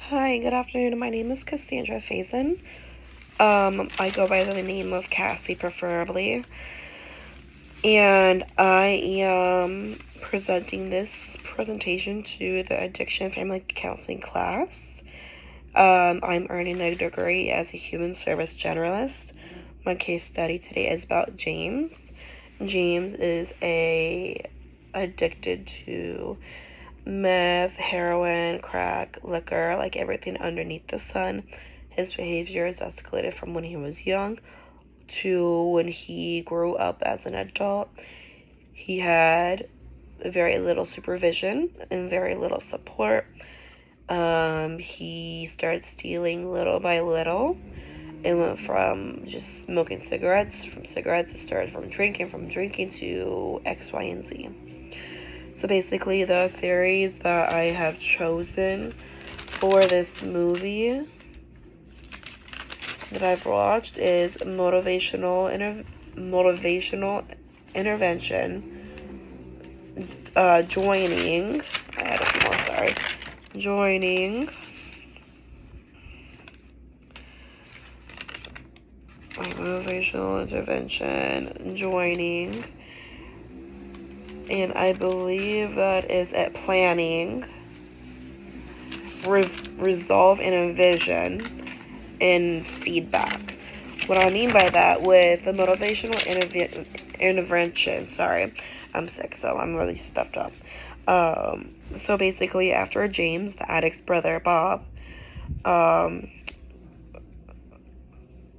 Hi, good afternoon. My name is Cassandra Faison. I go by the name of Cassie, preferably. And I am presenting this presentation to the Addiction Family Counseling class. I'm earning a degree as a human service generalist. My case study today is about James. James is addicted to meth, heroin, crack, liquor, like everything underneath the sun. His behavior has escalated from when he was young to when he grew up as an adult. He had very little supervision and very little support. He started stealing little by little. It went from just smoking cigarettes, it started from drinking to X, Y, and Z. So basically, the theories that I have chosen for this movie that I've watched is motivational intervention, joining. I had a few more. Sorry, joining. Motivational intervention, joining. And I believe that is at planning, resolve and envision, and feedback. What I mean by that, with the motivational intervention, sorry, I'm sick, so I'm really stuffed up. So basically, after James, the addict's brother, Bob,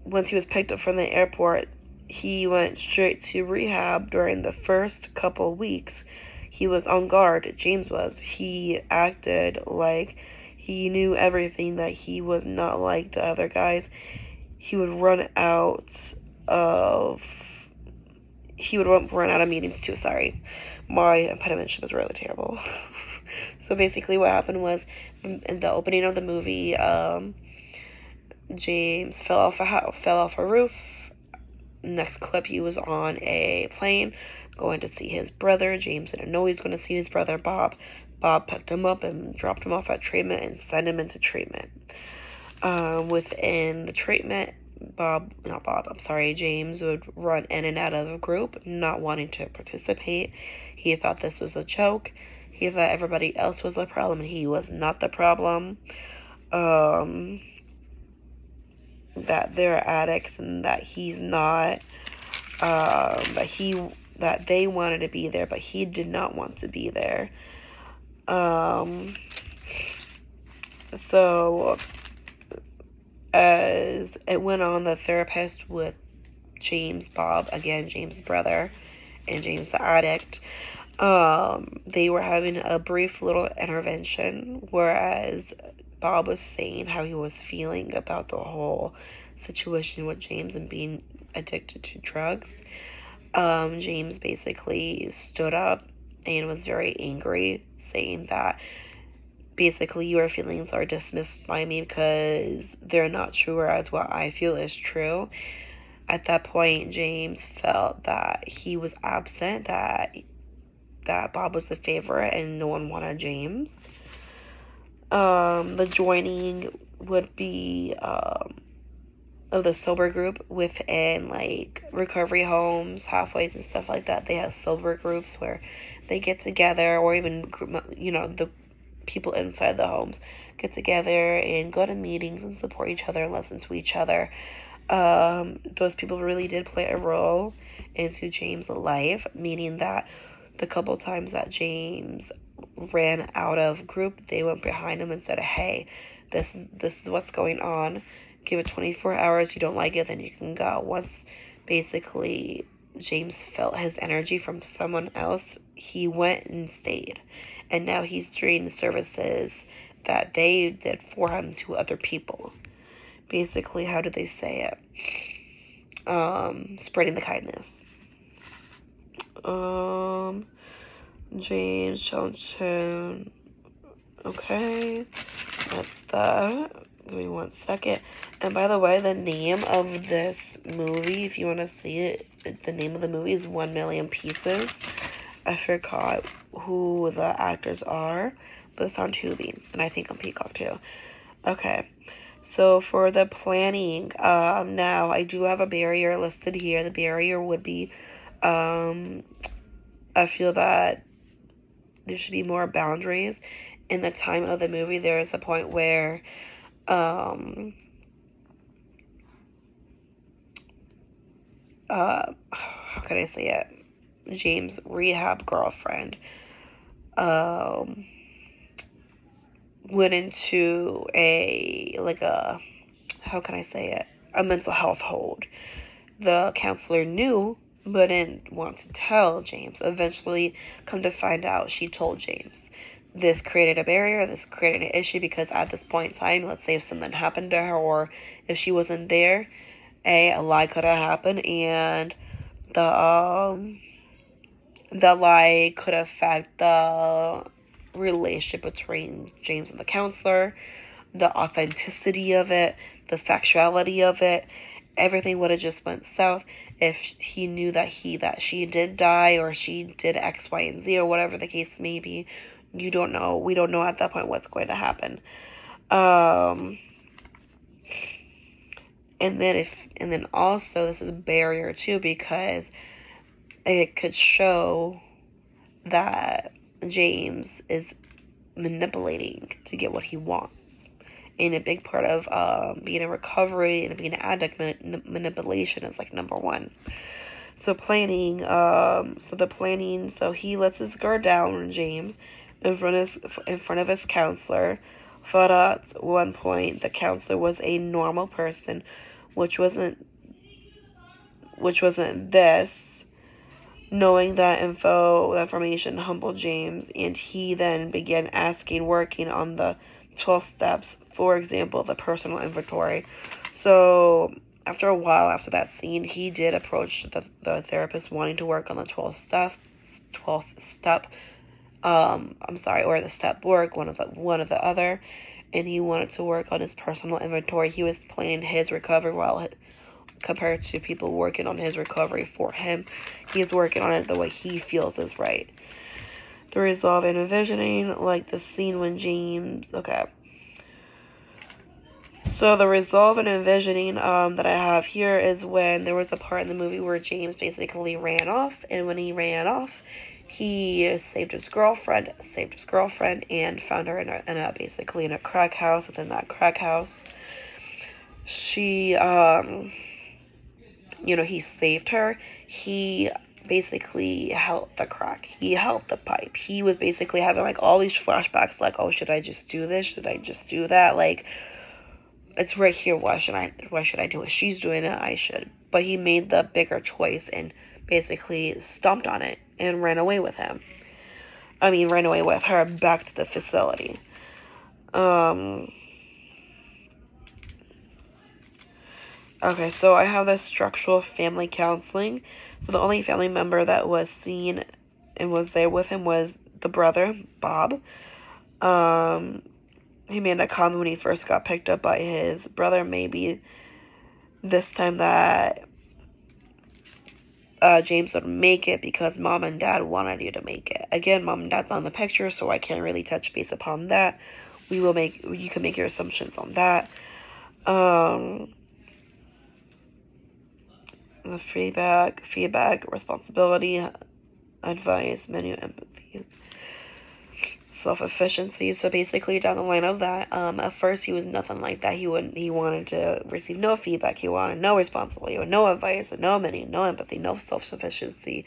once he was picked up from the airport, he went straight to rehab. During the first couple weeks, he was on guard. James was. He acted like he knew everything, that he was not like the other guys. He would run out of meetings too. Sorry, my impediment was really terrible. So basically what happened was, in the opening of the movie, James fell off a roof. Next clip, he was on a plane going to see his brother. James didn't know he was going to see his brother, Bob. Bob picked him up and dropped him off at treatment and sent him into treatment. Within the treatment, James would run in and out of the group, not wanting to participate. He thought this was a joke. He thought everybody else was the problem, and he was not the problem. That they're addicts and that he's not. That they wanted to be there, but he did not want to be there. So as it went on, the therapist with Bob, again, James' brother, and James the addict, they were having a brief little intervention, whereas Bob was saying how he was feeling about the whole situation with James and being addicted to drugs. James basically stood up and was very angry, saying that basically your feelings are dismissed by me because they're not true, whereas what I feel is true. At that point, James felt that he was absent, that Bob was the favorite and no one wanted James. The joining would be of the sober group within, like, recovery homes, halfways, and stuff like that. They have sober groups where they get together, or even, the people inside the homes get together and go to meetings and support each other and listen to each other. Those people really did play a role into James' life, meaning that the couple times that James ran out of group, they went behind him and said, hey, this is what's going on. Give it 24 hours. You don't like it, then you can go. Once basically James felt his energy from someone else, he went and stayed. And now he's doing services that they did for him to other people. Basically, how did they say it? Spreading the kindness. James Johnson. Okay, that's that. Give me 1 second. And by the way, the name of this movie, if you want to see it, the name of the movie is 1 Million Pieces. I forgot who the actors are, but it's on Tubi, and I think on Peacock too. Okay. So for the planning, now I do have a barrier listed here. The barrier would be, um, I feel that there should be more boundaries. In the time of the movie, there is a point where, um, how can I say it? James' rehab girlfriend, um, went into how can I say it? A mental health hold. The counselor knew, but didn't want to tell James. Eventually, come to find out, she told James. This created a barrier, this created an issue because at this point in time, let's say if something happened to her or if she wasn't there, a lie could have happened, and the the lie could affect the relationship between James and the counselor, the authenticity of it, the factuality of it. Everything would have just went south if he knew that she did die or she did X, Y, and Z or whatever the case may be. You don't know. We don't know at that point what's going to happen. Um, and then also this is a barrier too because it could show that James is manipulating to get what he wants. And a big part of being in recovery and being an addict, manipulation is like number one. So planning, so he lets his guard down on James in front of his counselor. Thought at one point the counselor was a normal person, which wasn't this. Knowing that information humbled James, and he then began working on the 12 steps, for example, the personal inventory. So, after a while, after that scene, he did approach the therapist wanting to work on the 12th step, or the step work, one of the other, and he wanted to work on his personal inventory. He was planning his recovery compared to people working on his recovery for him. He's working on it the way he feels is right. The resolve and envisioning, like the scene when James... Okay. So the resolve and envisioning that I have here is when there was a part in the movie where James basically ran off, and when he ran off, he saved his girlfriend, and found her basically in a crack house. Within that crack house, she he saved her. He basically held the crack. He held the pipe. He was basically having like all these flashbacks like, oh, should I just do this? Should I just do that? Like, it's right here. Why should I do it? She's doing it. I should. But he made the bigger choice and basically stomped on it and ran away with him. Ran away with her back to the facility. Okay, so I have this structural family counseling. So the only family member that was seen and was there with him was the brother, Bob. He made a comment when he first got picked up by his brother, maybe this time that James would make it because mom and dad wanted you to make it. Again, mom and dad's on the picture, so I can't really touch base upon that. You can make your assumptions on that. The feedback, responsibility, advice, menu, empathy, self-efficiency. So basically down the line of that, at first he was nothing like that. He wanted to receive no feedback. He wanted no responsibility, or no advice, or no menu, no empathy, no self-sufficiency.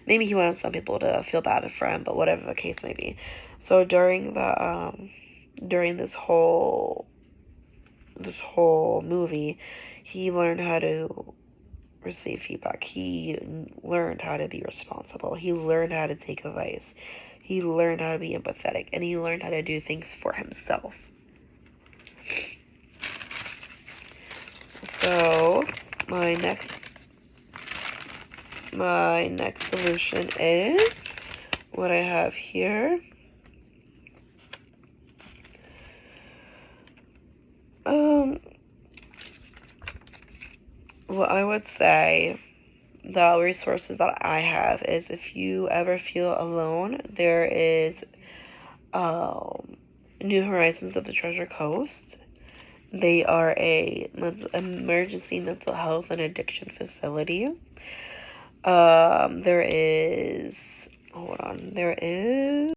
Maybe he wanted some people to feel bad for him, but whatever the case may be. So during this whole movie, he learned how to receive feedback. He learned how to be responsible. He learned how to take advice. He learned how to be empathetic, and he learned how to do things for himself. So my next solution is what I have here. What I would say, the resources that I have is, if you ever feel alone, there is New Horizons of the Treasure Coast. They are a emergency mental health and addiction facility. There is, hold on, there is